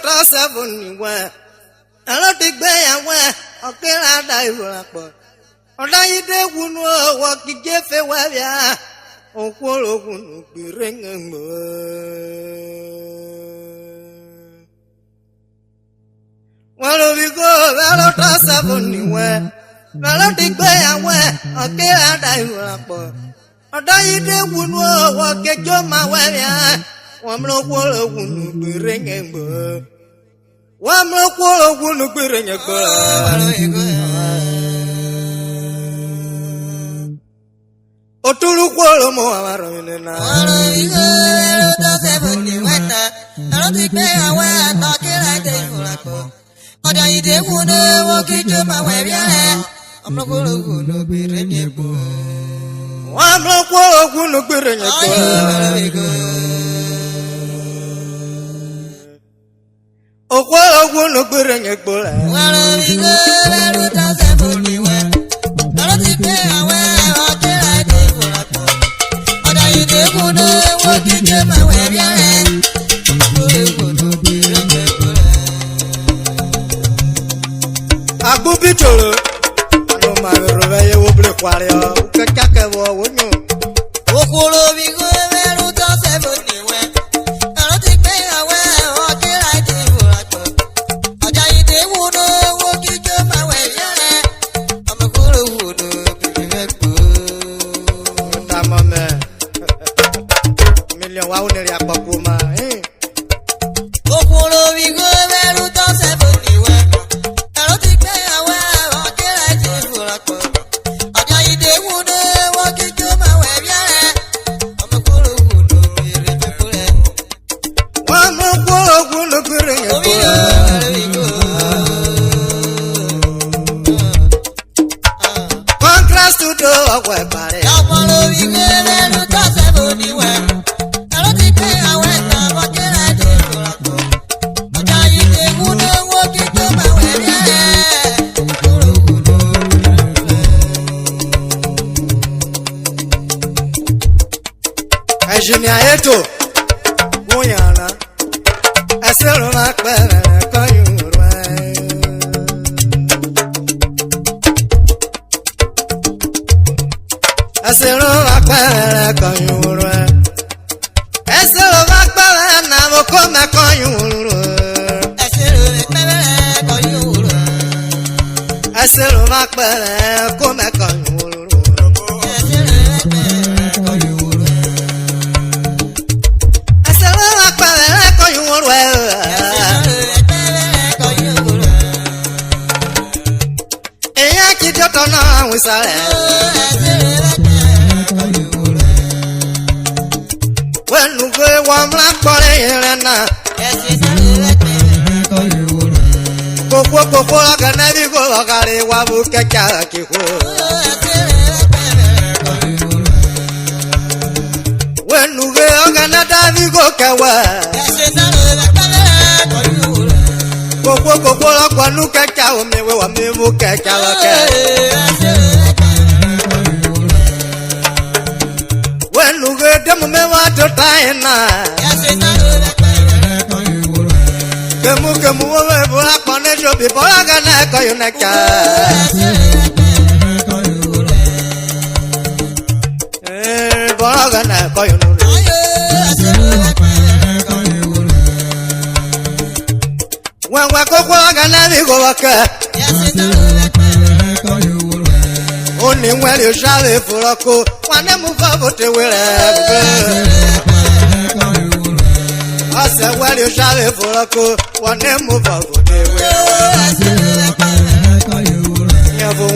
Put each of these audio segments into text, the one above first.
to 7 where. I don't think they are where. Okay, I die for a day won't walk the Jeff away. Okwo won't be ringing. Well, we go, I don't to 7 where. I don't think they are where. Okay, I die for a day won't walk my way. One more quarter won't be ringing. One more quarter won't be ringing. Otulu kwolo mo amarone na. Igho to 7 weta. I don't think they are where talking like they for. Oda ide wunu wo kijo ma we bia. Amlokolo wunu bi renyepo. Amlokolo wunu bi renyepo. Okwolo wunu bi renyepo. Igho to 7 weta. I don't think they are where. Agubi cholo, no matter you will break warrior, Kaka war, no. Okolo Igho to 7 where. I don't think they are where or kill I did for a I died they would walk into my way. I'm a cool wood. Million wounded at Bakuma, eh? Okolo Igho to 7 where. I don't think they are where or kill I did for a I died they would walk into my way. I'm a cool wood. One more contrast to do a web body. Okolo Igho to 7 where. I don't think they are where or kill I did for a I died they would walk into my way. Engineer Eto, Moyana, I sell on a better. I said, oh, I can't you run. I said, oh, I never come back on you. I said, oh, I come back on you. I said, oh, I call you and I keep your tongue on with when you go one black body and Coco can never go Lagari Wabu Kakaki. When you go Canada, you go Kawa. Coco Quanuka Cow, me will me look at Kalaka. When you get them, me want to tie now. The Muka move black on the show before I can call you Naka. Borgana call you. When we go back, only when you shall live for a co, one move over to where I said, well, you shall live for a co, one move over to where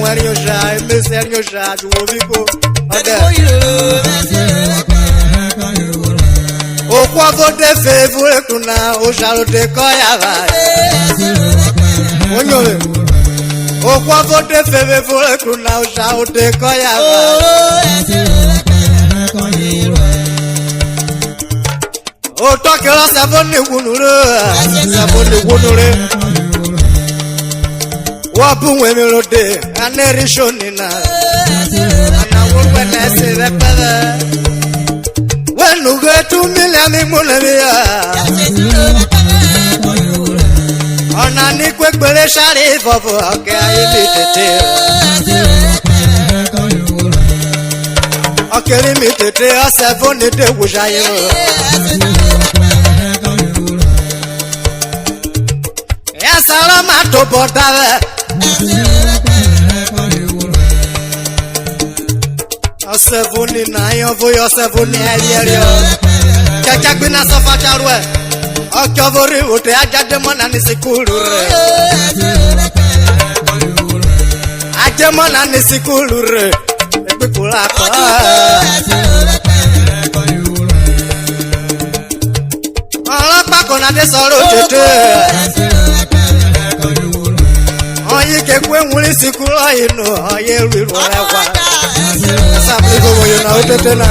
when you shall miss and you shall do go. O quavo de favor to now, o shall take Koyava. O quavo de favor to now, shall take Koyava. O talk a Savoni Wunure. Wapu women day, and there is shown in us. And I will when I say that. When you get 2 million in Molavia, quick bele shari bobo okay I limited. Okay limited I 7 day wujayo. Ya salama to bodawe. 79 of your 7 years. Kakabina sofa charwe. Okavori wote ajademona ni sikulu. Ajademona ni sikulu. Epikula kwa. Alapa kona de solo tete. Oyi kekwe mwuli sikulu ino. Oye wiru lewa. Sabli gogo yona utete na.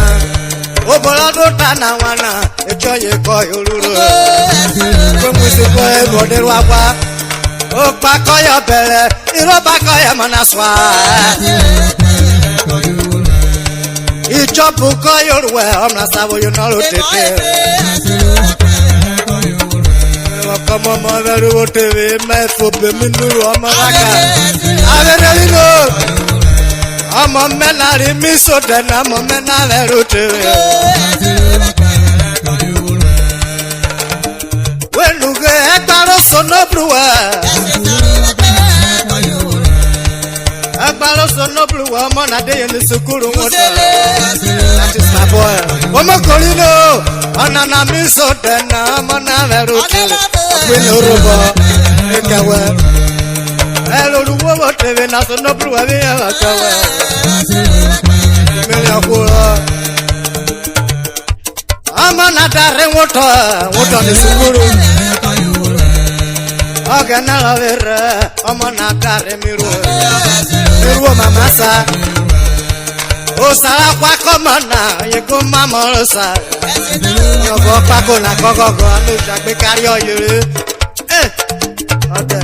Obolado tana wana echoye ko yoruro ko musiko e modelo agba o pa ko yo bele iro pa ko ya manaswa ichopu ko yorwe ona sabo yo na rotete kama maveru oteve me fo be minuru amaka averelino Amo menari miso dena mo menare rote. Wenuge ekbaro sonobluwa. Ekbaro sonobluwa mo na de ni sukuru wota. That is my boy. Omo kolino onana miso dena mo na rote. Urhobo ekewe. Hello, what TV national program akawa. Mele akura. Amana dare woto ni sukuru. Agana lavera, amana dare miru. Miru mamasa. Osara kwa komana, yeko mama osa. Yobo pako na gogo anu jagbe carry oyere. Ode.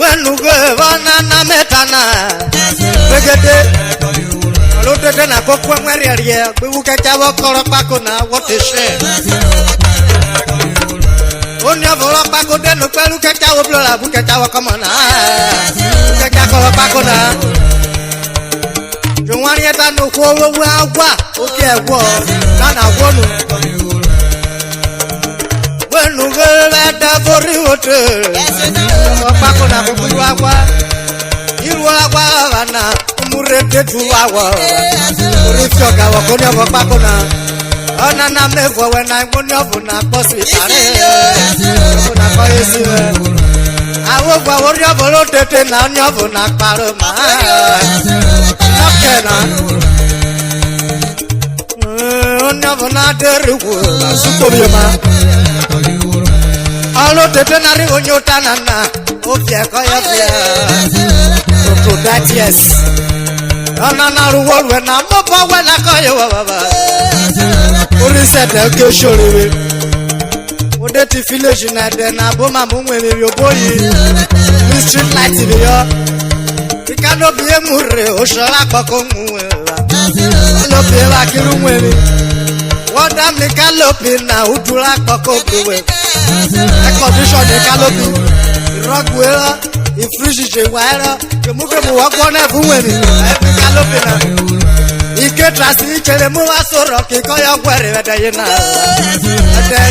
Wenuge banana metana begede alotete na kokwa mweriarie gbuke chawo koro pako na wotese onya volo pako de no pelu ke chawo blola buke chawo komona ke chawo pako na jonwari eta no ko wo agwa oke ewo na na wonu wenuge la da bori wote Pako na bukuru agwa Iru agwa wana Umurete tuwawa Urifyoga wakonya wapako na Ona na mefwa wena Ngunyofu na posi pare Kuna kwa yesiwe Awogwa waryofu lotete na Nyofu na paroma Nokena Nyofu na deriwu Sukobyoma Alo tete na rigo nyota nana Ofia koya fia Toto that yes Anana ruwol wena Mopa wena koya wababa Uri sete ke shoriwe Odeti village na dena Boma mumwe miyo boyi Ni street light miyo Ikano biye mure Oshala koko mwe Alo biye wakiru mwemi Wada mnika lopi na Udula koko mwe condition de calopi rogwela ifriji wala kemuke mu wakona fuweni calopi na ike trasi chele mu asoro ke koyo kwere wedayena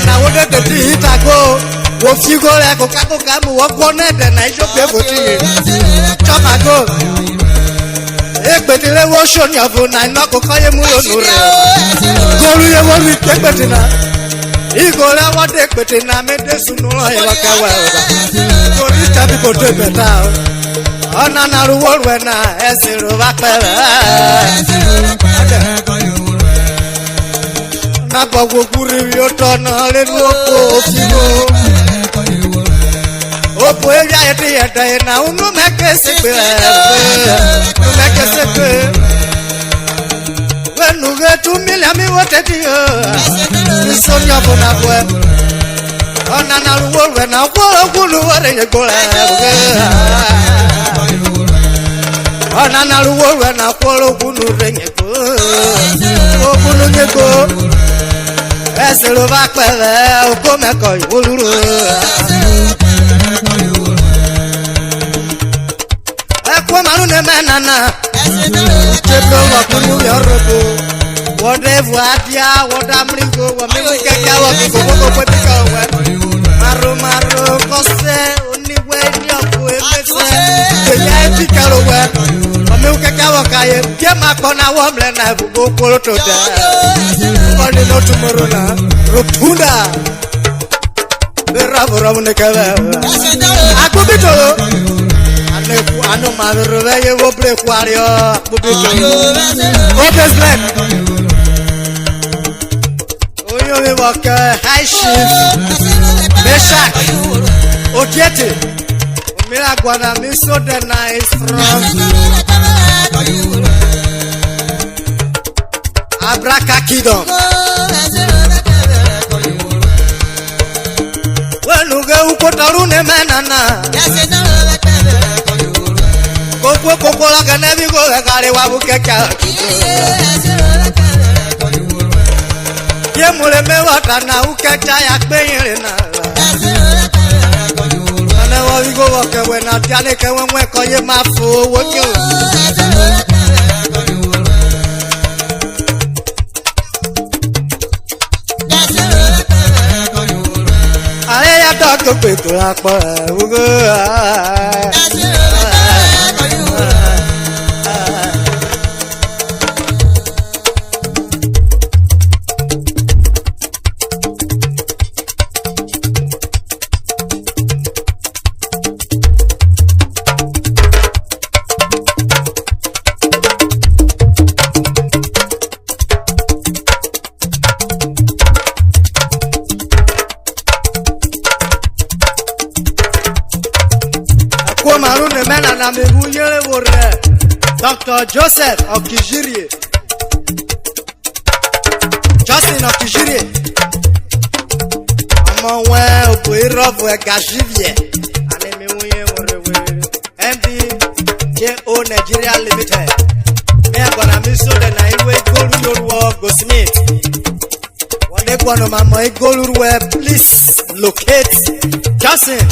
na wode de hitago wo figo le ko kako kamu wakona de na ijo pe foti chopago ekbetile wo shoni avu na no ko koye mu lonure koru ye wo wi ekbetina Igho la wade kwete na mede sunu ya kawa Kori tabi kote beta Ona na ruwolwe na esiru wakpere Na bogo kuri yoto na lenu oko ofigo Opo eya yete na unu meke sekwe Unu meke sekwe Wenuge 2 million mi wote diyo Sonya bona bwe Ona na ruwolwe na kulu ware nyekole Ona na ruwolwe na kulu nyeko Okulu nyeko ẹsẹ̀ ló bá pẹ̀lẹ́ okó mẹ́kọ̀ ìwúlúrò. ẹ̀kọ́ màlúù ní mẹ́nana ṣètò ọkùnrin ní Urhobo wọ́dà evu adìá wọ́dà mìíràn wọ́n mímú kẹ́kẹ́ wọ́n kí gbogbo pẹ́ẹ́tì kọ́ wẹ́. Maro kọ́sẹ́ oníwẹ́ ní ọ̀pọ̀ ẹgbẹ́sẹ̀ gbẹ̀yà ẹbí kẹrù wẹ́. wọ́n mímú kẹ́kẹ́ wọ́n ká yẹ kí ẹ máa kọ́ náà wọ́n mìíràn náà gbogbo kóró tó dẹ̀. wọ́n ní ló tún mọ́rọ́ náà rotunda bẹ́ẹ̀ rábọ̀rọ̀ ní kẹ́lẹ́. agbóbitò anu màrúrú bẹ́ẹ̀ yẹ wọ́n bẹ̀rẹ̀ kú àríọ̀ agbóbitò. ó bẹ́ẹ̀ sílẹ̀. oyomi wọ̀kẹ́ high chief meshak odiete omira gbọ́dọ̀ mi so the nice from abraka kingdom. wenuge ukotaru ne menana koko la kene bi ko kare wa bu keke ye mule me wata na uketa ya peyin na ana wa bi go ke we na tiane ke we ko ye ma fo wo ti o are ya to ko pe to apo ugo Marune mena na mebuyere wore Dr. Joseph Okijirie Justin Okijirie Ọmọ wẹ́ òbò ìrọ̀bù ẹ̀gà jìbìẹ̀ Àní mi wúyẹ́ wore MD JO Nigeria Limited Mi ẹ̀gbọ́nà mi sódẹ̀ na ìwé Igolu Yorùwọ̀ Goldsmith Wọ́n dé gbọ́nà màmá Igolu Yorùwọ̀ please locate Justin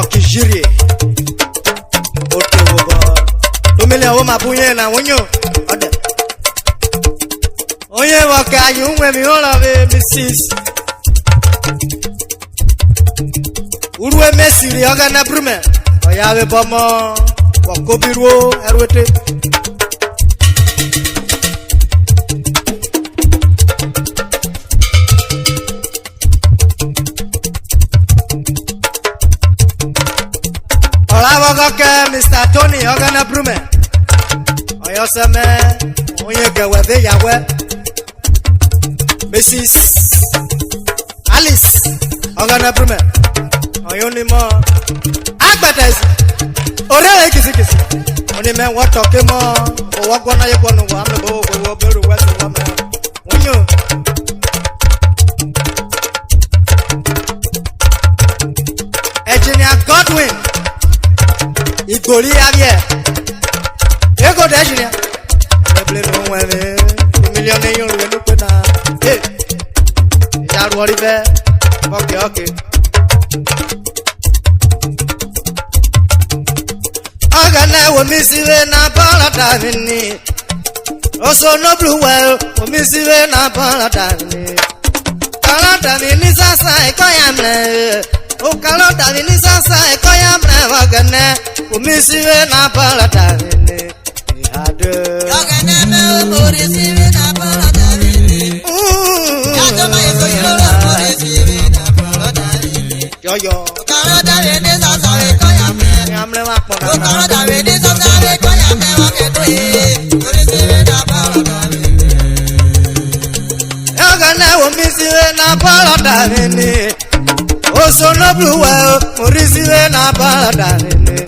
Okijirie Domile awo mabunye na wonyo ode Oye waka yunwe mi hola be Mrs. Urwe mesiri oga na brume Oya be bomo wakobiruo erwete Oke Mr. Tony ogana brume Oyo seme onye gewe be yawe Mrs. Alice ogana brume Oyo ni mo Agbates Ore kisi Oni me woto ke mo Owo gbona ye gbonu wa me bo beru wetu wa me Onyo Engineer Godwin Igoli avie Ego dejine Eble no wele million eyon we no pena eh ya ru ri be okay Aga na wo mi siwe na paradise ni Oso no blue well wo mi siwe na paradise ni Kalata ni sasa ikoyamle O kalota ni sasa ikoyamle wagane Umisiwe na palatavini Ihade Yogene me umurisiwe na palatavini Yatoma yeso yoro umurisiwe na palatavini Yoyo Ukalotavini sasa ikoyamle Yamle wakpona Ukalotavini sasa ikoyamle waketoye Umurisiwe na palatavini Yogene umisiwe na palatavini Oso no blue well Umurisiwe na palatavini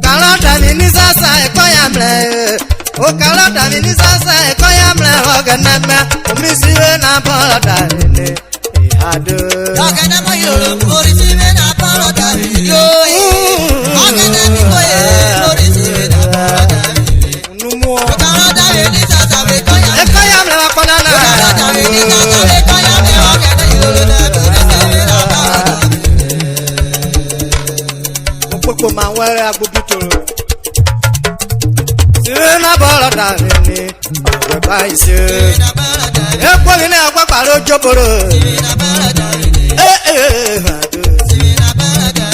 Kalata ni sasa ekoyamle O kalata ni sasa ekoyamle Ogeneme umisiwe na palata ni Ihado Ogeneme yoro umisiwe na palata ni Ogeneme koye umisiwe na palata ni Numu O kalata ni sasa ekoyamle Ekoyamle wakonana O kalata ni sasa ekoyamle ma were agbubitoro. Sina bọ̀rọ̀ dàrí ni ọ̀gbẹ́ báyìí ṣe. Epo mi ní ẹ̀kọ́ pàrọ̀ ojúboro.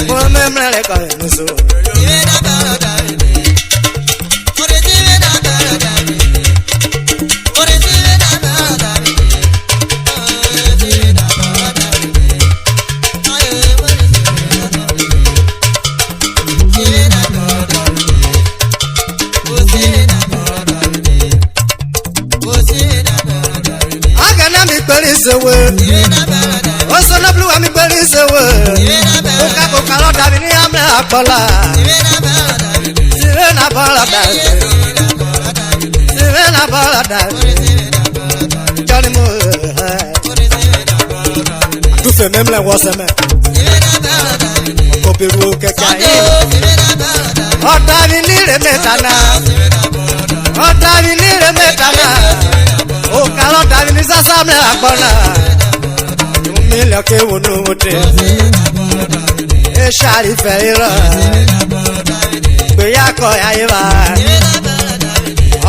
Mo mẹ́mẹ́rẹ́ rẹ̀ kọ́ ẹ̀ lóṣù. Oso na blue ami gberi sewe. Oka koka lo dabi ni amle akola. Sire na bala dabi. Sire na bala dabi. Johnny mo. Tu fais même la voix semaine. Koperu kekai. Otabi ni le metana. Otabi ni le metana. Oka lo dabi ni sasa amle akola. Milake wonote e shari feira pe yako yaiba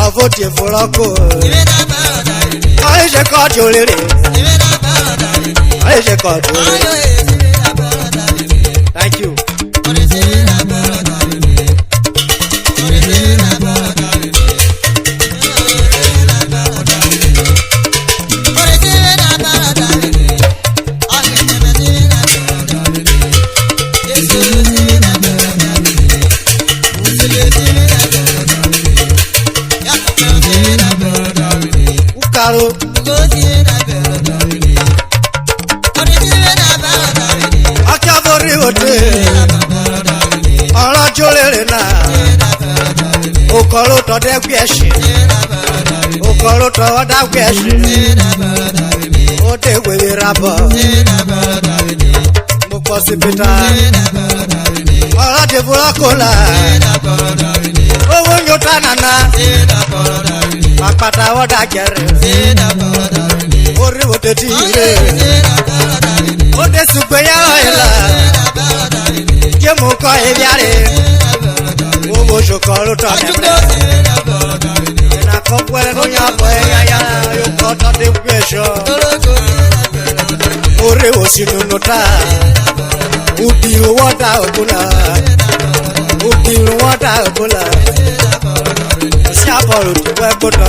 avoti foroko ai je ko jolere ai je ko jolere. Thank you. Okoro to de gbeshi. Okoro to da gbeshi. O de wewe rabo. Mo posipita. Ora de burakola. Owo nyota nana. Apata oda kere. Ori wo de tire. O de sugbe ya ila. Je mo ko ebiare. Owo shokoro to de. Na kokwere no nya bo ya yo ko to de gbeshi. Ore o sinu nota. Udi wota obula. Udi wota obula. Si aboro ti we gbota.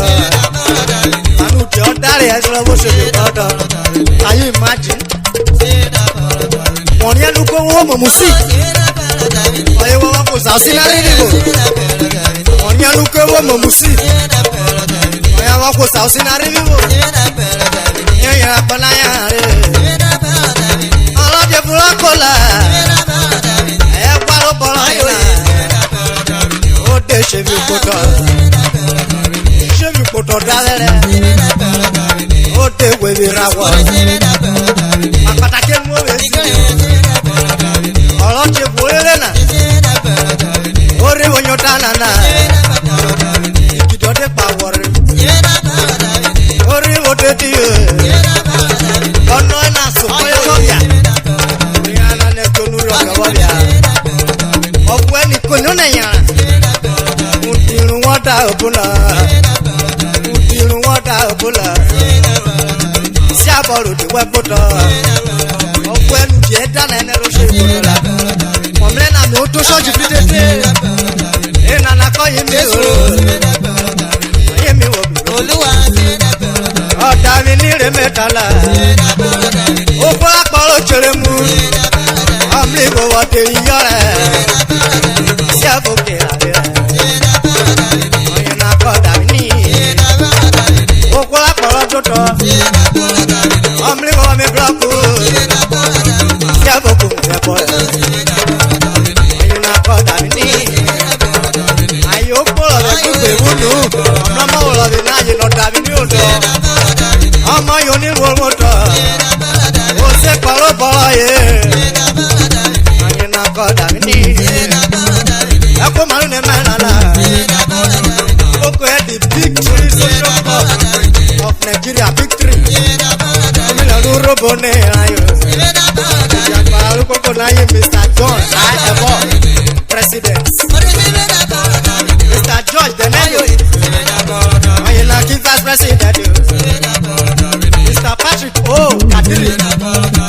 Anu ti o dare e so bo se gbota. Can you imagine? Wọ́n yẹn lukọ wo mo musi. Oye wo ko sa sinari ni mo. Wọ́n yẹn lukọ wo mo musi. Oye wo ko sa sinari ni mo. Yẹn yẹn apana ya re. Ọlọ́dẹ burakola. Ẹ gbárò bọ̀rọ̀ yìí. Ó dé ṣe mi kótó. Ṣé mi kótó dálẹ́rẹ́? Ó dé wèwè ra wọ̀. Àpàtàkì mú òwe sí mi. Ọ̀rọ̀ ti bò eré nà. Ó rí wọnyọ dáná nà. Ìjìdọ̀ dé pa wọ̀rẹ́. Ó rí wo dé di yé. Ọ̀nà ẹ̀ náà sùn fún ẹ̀kọ́ bíà. Ìyá náà ní ẹ̀kọ́ nù rọ̀ kẹ́wọ́ bíà. Ọ̀pọ̀ ẹni kò ní ọ̀nà yàrá. Irun wọn da òbúlà. Irun wọn da òbúlà. Sí àbọ̀rò tí wẹ́ gbọ́dọ̀. Ọ̀pọ̀ ẹnu jẹ́ dáná ẹni ló ṣe ìbòrò la. Mọ̀mílẹ́ náà mi ó tó ṣọ́ọ̀jì fi dédé. Ìnana kọ́ yé mi o. Yé mi wò bí. Ọ̀dà mi ní ìrè mẹ́tàlá. Ó bọ́ àpọ̀rọ̀ jẹrẹ mu. Ọ̀mí ìbò wọ̀dé iyọ̀ rẹ̀. Sí àbòkè àbẹ̀ rẹ̀. Ọ̀yìnà kọ̀dà mi ní. Ó kọ́ àpọ̀rọ̀ tó tọ̀. Ọ̀mí ìbò mi búlọ́kù. Sí àbòkù rẹ̀ bọ̀ rẹ̀. Ọ̀yìnà kọ̀dà mi ní. Àyè ó kúrò rẹ̀ gbígbé wúlò. Ọ̀nà ọmọ wòlò mi náà yìí lọ dàbí ní òdò. Ọmọ yóò ní wọ́n tọ̀. Ó ṣe pọ̀rọ̀ bọ̀rọ̀ yé. Ọ̀yìnà kọ̀dà mi ní. Ẹ̀kọ́ màlúù ní mẹ́rin náà. Oko ẹ̀ di big three social club of Nigeria, big three. Omílẹ̀ Urhobo ní ìrayò. Ìjàpá arúgbókò láyé Mr. John Ẹ̀bọ̀. president. Mr. George Deneyo. Oyinla kí vice president. Mr. Patrick O. Kadiri.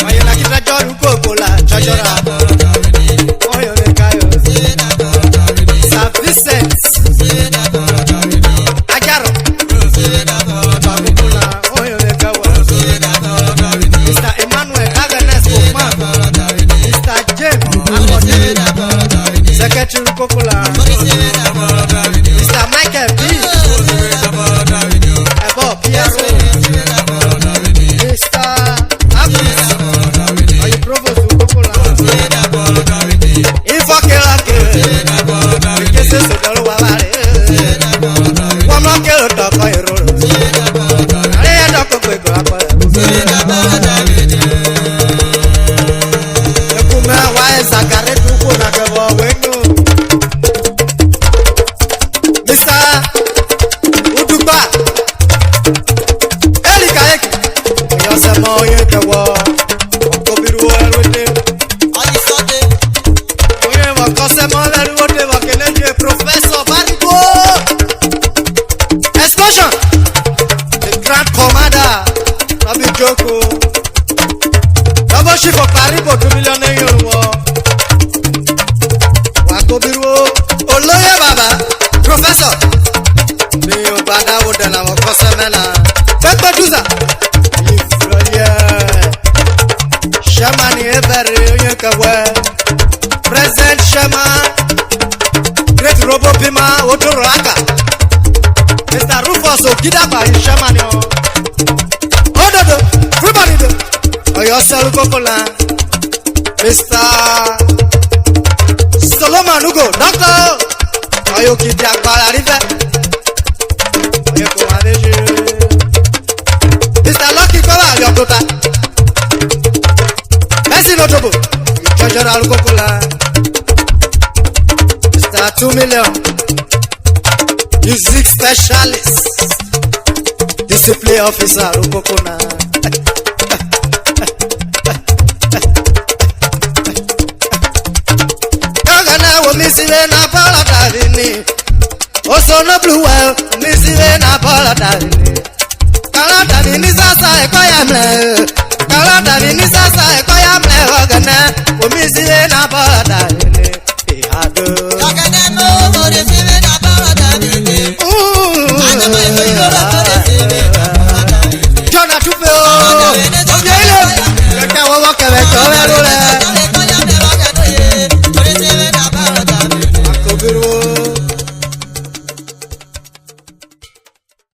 Oyinla kí treasurer Kokola treasurer. Oyinlekayo. Sir Vincent. Ajaro. Kokola. Oyinlekayo. Mr. Emmanuel Agnes Okman. Mr. James Akode. Secretary Kokola. Mr. Michael B. Ebo PRO. Mr. Abdus. Oyi Provost Kokola. Ifokirake. Ikese sodoro wabare. Wamokero toko iroro. Ariya toko kwego akore. Ekume wae zakare tuko na kebo wengo. Mr. Udugba. Erika eki. Oyosemo oye kewo. Okobiru erude. Oye wakosemo erude wakeneje Professor Barigo. Explosion. The Grand Commander. Rabi Joko. Double chief of Paribo 2 million euro. Wakobiru. Oloye baba. Professor. Mi o bada wo de na Okemena. Pepe Duza. Shamani Evere Oyekawe. Present Shama. Great Urhobo Pima Otoraka. Mr. Rufus Okidaba Shamani. Ododo. Everybody do. Oyoselu Kokola. Mr. Solomon Ugo. Doctor. Oyoki Diagbara Rive. Oyeko Adeje. Mr. Lucky Kola Yokota. Messi Urhobo. Treasurer Kokola. Mr. 2 million. Music specialist. Discipline officer Kokola. Misile na paladini, Osono blue well, misile na paladini.